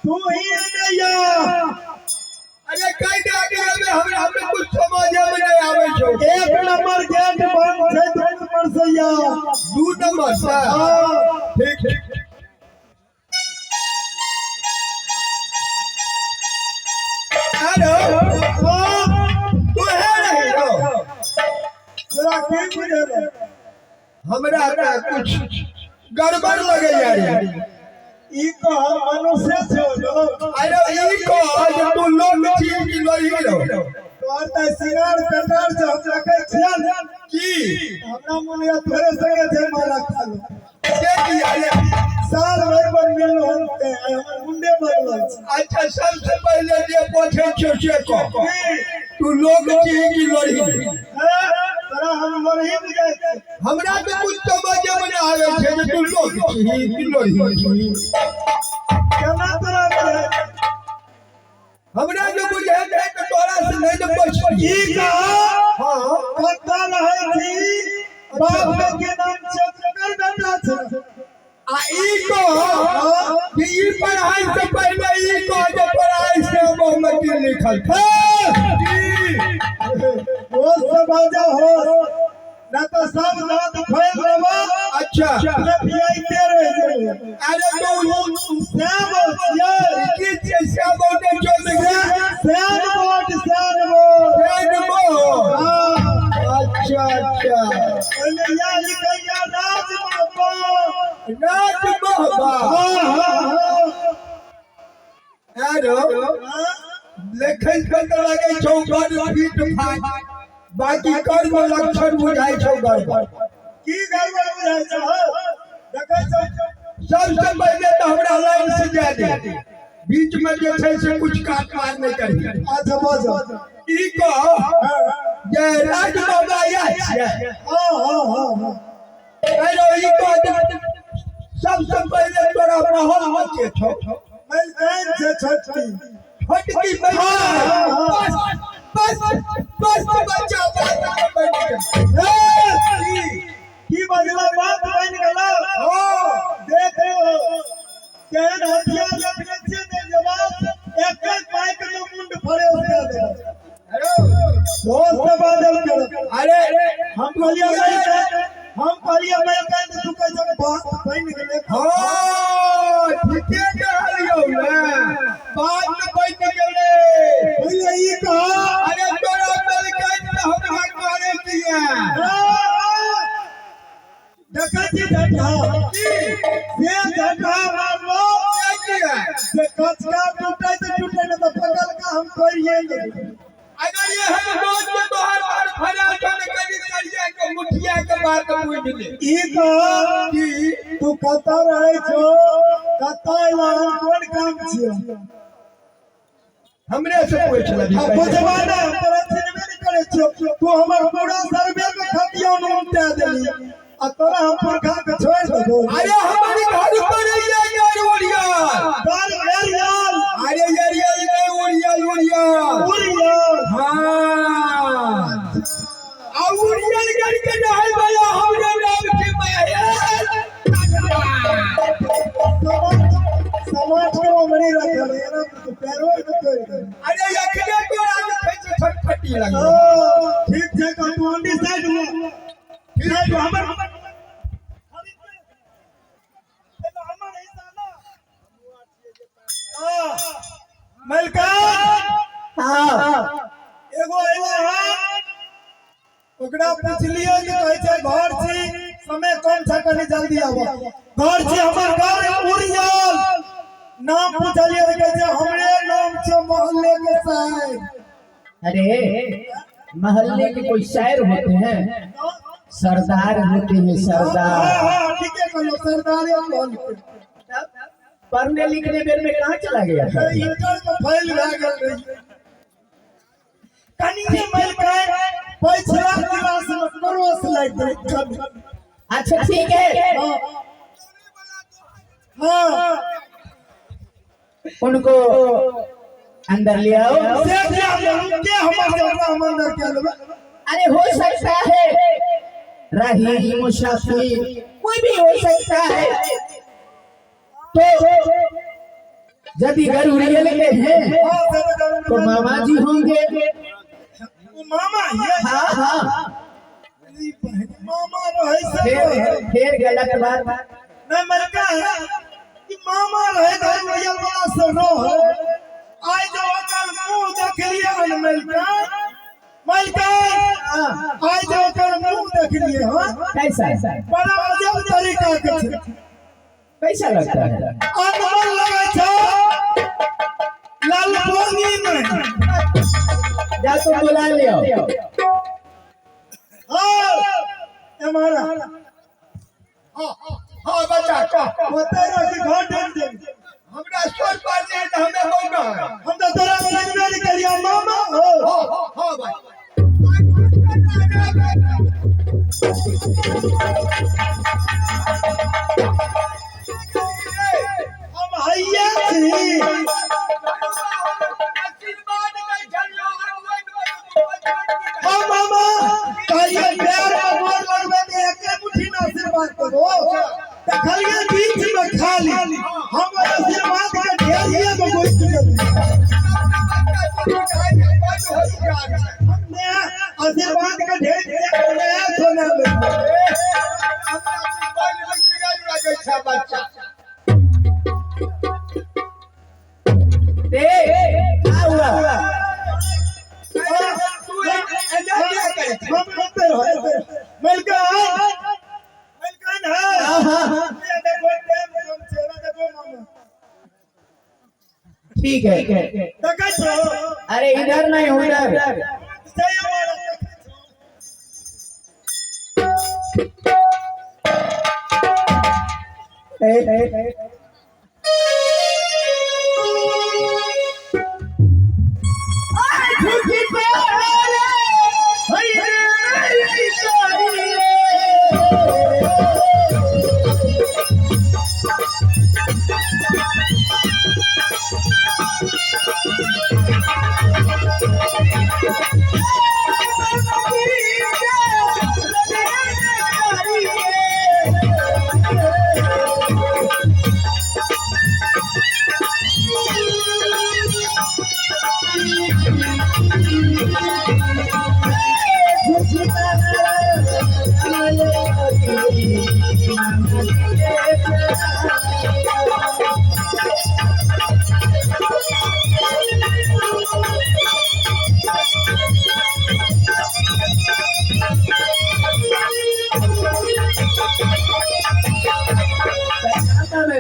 तू ही नैया। अरे कई आगे में हमें कुछ समझ में नहीं आवे छो। एक नंबर गेट बंद है, 2 नंबर से या 2 नंबर से। हां ठीक हेलो तू है नहीं हो तेरा के बुझे हमरा का कुछ गड़बड़ लगे यार। ई को मनुष्य छो। अरे ई को जो तू लोग चीज की लड़ी लो तोर त सिरार कटार से हम रखे छियन की हमरा मन या थोड़े संगे जे माला खा लो के की अरे साल भर पर मिलो होते मुंडे बनल। अच्छा सबसे पहले ये पूछे छो से को तू लोग चीज की लड़ी तोरा हम लड़ही बुझाय छै। हमरा तो कुछ समझ में नहीं आवे छे जे तू लोग चीज की लड़ी केना तोरा करे हमरा जो बुझे है तो तोरा से नहीं तो पूछ ई का हां पता रहे थी बाप के नाम से कर बेटा छै। आ ई को कि ई पढ़ाई से पहले ई को जो पढ़ाई से मोहम्मदी लिखल था वो सब आजा हो ना तो सब नाम फैल रहा। अच्छा पीआई के रहे अरे तो श्याम यार की जैसे बोले जो लगे श्याम बोट अच्छा अच्छा पहले या लिखैया राज बाबा नाच बाबा हेलो लेखन पता लगे चौकट फीट फाट बाकी कर्म लक्षण बुझाई छौ गड़बड़ की गड़बड़ बुझाय छ। देखै छ सबसे पहले तो हमरा लाइन से जा दे बीच में जे छै से कुछ काट मार नहीं करी। अच्छा बाजा ई को जे राज बाबा या छै हां हेलो ई को सबसे पहले तोरा महल में के छौ मैं जान छै छटकी फटकी बस बच्चा की बजला बात बन गेला। देखो केहन हथियार रखने छे ने जवाब एक माइक में मुंड फड़े उसका दे दोस्त बादल के। अरे हम कहलिए मैं कहते तू कैसे बात बन गेले। हां ठीके कहलियो ना बात में बन गेले पहले ई कहा अरे तोरा मिल के हमरा मारे दिया डकैती डका से डका मारलो से कचका टूटे न तो पकड़ का हम करिए। अगर ये हम रोज के तोहर बार फरा के करी करिया के मुठिया के बात पूछ ले ई कहा की तू कता रहे छो कता लान कोन काम छियो हमरे से पूछ ले अब जमाना तोरा चिन्हबे नहीं करे छो। तू हमर पूरा सर्वे में खतियो न उठा देली आ तोरा हम पुरखा के छोड़ दो। अरे हमारी घर पर यार ओरिया काल एरियल अरे यार नहीं ओरिया हां औरियल करके नहीं भला हमरा नाम के माया समाज के उमरी रखल है ना तो पैरो न कर। अरे यखने तोरा के छटपटी लगे ठीक है का तू अंडी साइड हुआ ठीक है हमर मलका हां एगो ओकरा पूछलिए कि कहै छै घर छी समय कम छै कनी जल्दी आबो घर छी हमर घर उरियल नाम पूछलिए तो कहै छै हमरे नाम छै मोहल्ले के शायर। अरे मोहल्ले के कोई शायर होते हैं सरदार होते हैं सरदार। हां ठीक है कहलो सरदार बोल पढ़ने लिखने में कहाँ चला गया था इंटर में फेल भ गेल रही कनी मलका पिछला क्लास में क्रॉस लाइट रही। अच्छा ठीक है हां उनको अंदर ले आओ। से क्या हमारे अंदर क्या लोग अरे हो सकता है राही मुसाफिर कोई भी हो सकता है तो यदि घर उड़ियल के हैं हाँ, सर, घर तो उड़ियल। मामा जी होंगे। वो मामा ये हाँ हाँ, मामा रहे सब फिर गलत बात। नहीं मलका है कि मामा रहे घर उड़ियल वाला सब रहो आज जो ओकर मुंह देख लिया न मलका मलका आज जो ओकर मुंह देख लिए हां कैसा बड़ा अजब तरीका के छै कैसा लगता है? अनमोल लगे छै लालबोनी में जा तुम बुला लियो। हां हमारा हाँ बच्चा का होते रह कि घर ढूंढ दे हमरा सोच पर ले तो हमें होगा। हम तो तोरा समझ करिया मामा हो हाँ भाई हम हैया छी हां मामा कहिए प्यार में गोर लगबे के एके मुट्ठी में आशीर्वाद करो त खलिए बीच में खाली हम आशीर्वाद के ढेरिए में कोई हमने आशीर्वाद के ढेर नया सोना में क्या हुआ? हम अंदर हो मलका मलकन है ये देखो टेम हम चेहरा देखो मामा ठीक है। देखै छो अरे इधर नहीं उधर। सही हमारा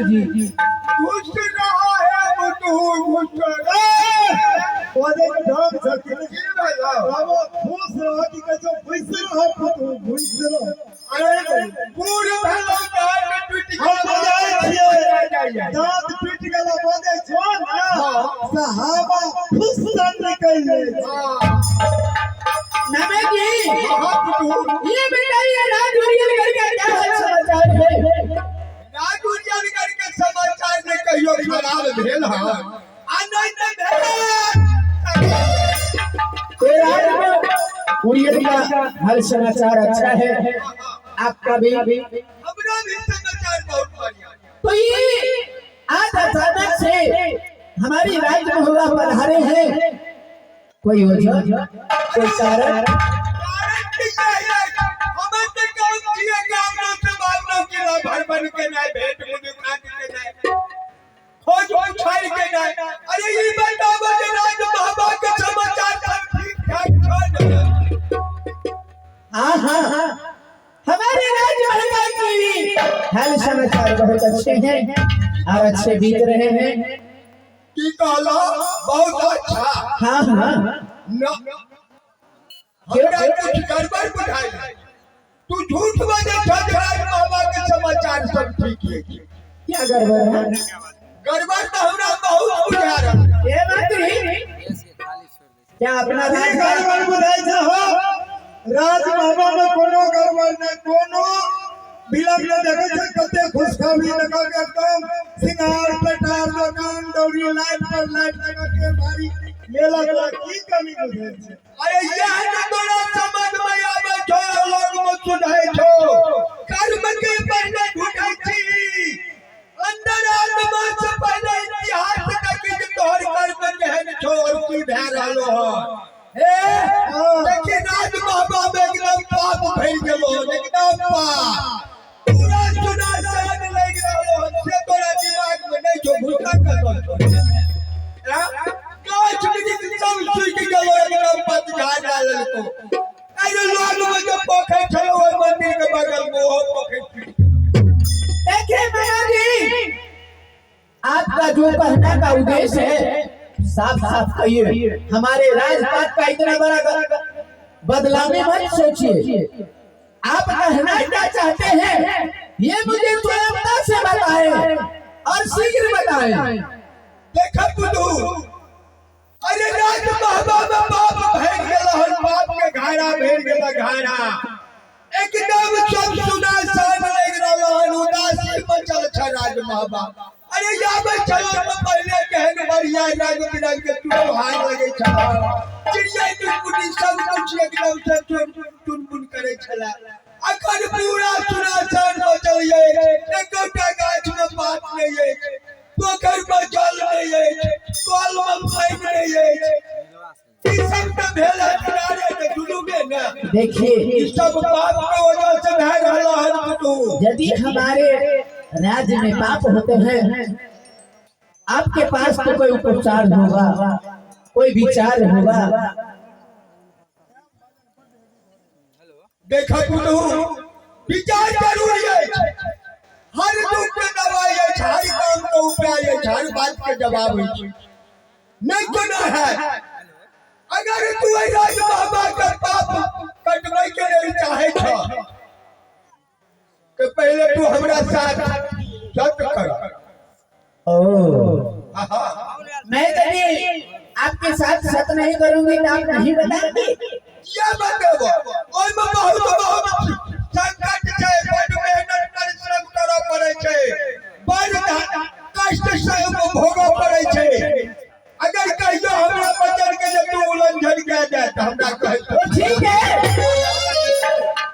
जी घुस रहा है तू घुस रहा ओदे ढंग छथि की भला बाबा खुश रह कि कैसो घुस रह पुतु घुस रह अरे पूरे भला दांत टूट हम बुझाई छियै दांत टूट गेला बजे छो ना सहाबा खुश सन निकल जाय नमे जी हां ये बताइए राज उड़ियल करके क्या हाल समाचार है? राजूरिया करके समाचार ने कहियो खराब भेल है आ नहीं तो भेल उड़ियल का हाल समाचार अच्छा है, आपका भी। हमरा भी समाचार बहुत बढ़िया तो ये आज अचानक से हमारी राज मोहल्ला पधारे हैं, कोई वजह कोई कारण? कारण की है हमें तो काम किए काम से बात के ना भर बन के ना भेंट मुलाकात के ना खोज छाड़ के ना अरे ये बताओ कि राज बाबा के समाचार सब ठीक ठाक है। हाँ हाँ हाँ, हमारे राज मोहल्ला की हाल समाचार बहुत अच्छे हैं और अच्छे बीत रहे हैं। की कहला बहुत अच्छा हाँ हाँ, न हमरा कुछ गड़बड़ बुझाई तू झूठ बाजे राज बाबा के समाचार सब ठीक है क्या गड़बड़ है? गड़बड़ तो हमरा बहुत बुझा रहा ये बात नहीं, क्या अपना ये राज गड़बड़ बुझाई छै हो राज बाबा में कोनो गड़बड़ नहीं कोनो बिलम ले देखे छै कते खुशखबरी लगा के एकदम सिंगार पटार दुकान दौड़ी लाइट पर लाइट लगा के भारी मेला का की कमी बुझाई छै अरे यह न तोरा समझ में आवे छो लोग मत सुधाई छो कर्म के पहले ढूंढाई छी अंदर आत्मा से पहले इतिहास का भर गेलो एकदम पाप पूरा सुना सान लग रहलो से तोरा दिमाग में नहीं जो भूखा कर काच में सब सुई के गेलो एकदम पत घाट डालल को अरे लोग में जो पोखर चलो मंदिर के बगल में वो पोखर देखिए मैया जी, आपका जो कहने का उद्देश्य है साफ साफ कहिए। हमारे राजपाट का इतना बड़ा बदलाव मत सोचिए। आप कहना क्या चाहते हैं ये मुझे स्वयंता से बताएं और शीघ्र बताएं। देखा बुद्धू अरे राज बाबा में बाप भेड़ गेला हन बाप के घाड़ा भेड़ गेला घाड़ा एकदम सब सुना सान लग रहलो हन उदासी मचल छ राज बाबा अरे जाबे चलो तो पहले कहन बढ़िया राज बिराज के तू हार लगे छ चिड़िया टुनटुनी सब कुछ एकदम से टुनटुन करे छला अखन पूरा सुना सान मचल ये एकोटा गाछ में बात नहीं है पोखर में जल नहीं है कल में पानी नहीं है ई सब तो भेला किनारे के डूबे ना देखिए ई सब बाप के वजह से भय रहला हन तू यदि हमारे राज्य में पाप होते हैं आपके पास तो कोई उपचार होगा, कोई विचार होगा। देखा बुद्धू विचार जरूरी है हर दुख के दवाई है हर काम के उपाय है हर बात के जवाब है नहीं तो ना है अगर तू राज बाबा का पाप कटवाई के लिए चाहे छ कि पहले तू हमरा साथ सत्य कर मैं यदि आपके साथ सत्य नहीं करूंगी तो आप नहीं बताएंगे। क्या बताबो ओय में बहुत संकट छै बड़ मेहनत परिश्रम करऽ पड़ै छै बड़ कष्ट सहन भोगऽ पड़ै छै अगर कहियो हमरा बचन के जे तू उल्लंघन किया जाए तो हमरा कह तो ठीक है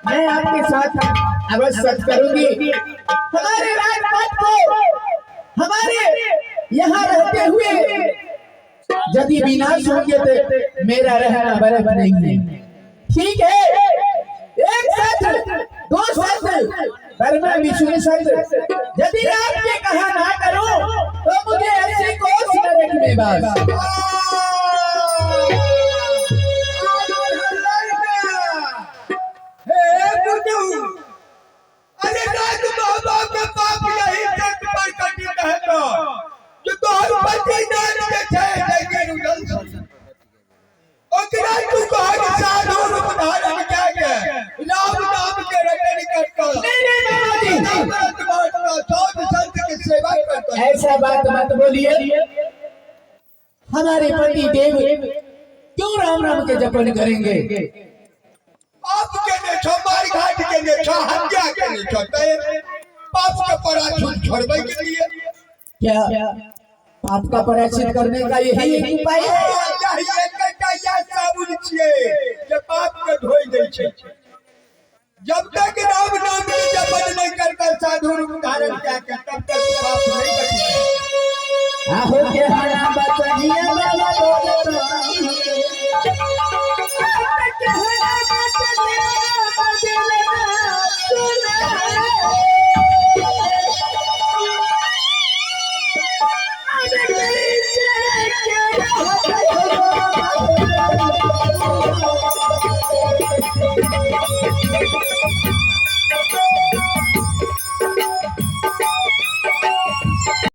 मैं आपके साथ अवश्य सत्य करूंगी। हमारे राजपाट को हमारे यहाँ रहते हुए यदि विनाश होंगे तो मेरा रहना बराबर नहीं है। ठीक है एक सत्य दो सत्य पर मैं विष्णु सत्य यदि आपने कहा ना करो तो मुझे ऐसे कोस नरक में बस हे बुद्धू अरे राज बाबा के पाप यही जग पर कटी कहता जो तोहर पति नाम के छै लेकिन उदल ओकरा तू कह साधु रूप धारण क्या के राम नाम के रटन करता साधु संत की सेवा करता ऐसा बात मत बोलिए। हमारे पति देव क्यों राम नाम के जपन करेंगे? आपके ने छमार घाट के ने हत्या के ने छते पाप के पराछूट छोड़बै के लिए क्या पाप का पराचित करने का यही एक उपाय है? यही एकटा या साबुन छिए जे पाप के धोई दै छै जब तक राम नाम के जपन नहीं करता साधु रूप धारण क्या के तब तक पाप नहीं कटेगा। आहो के हरा बचनिया बाबा बोलत सुना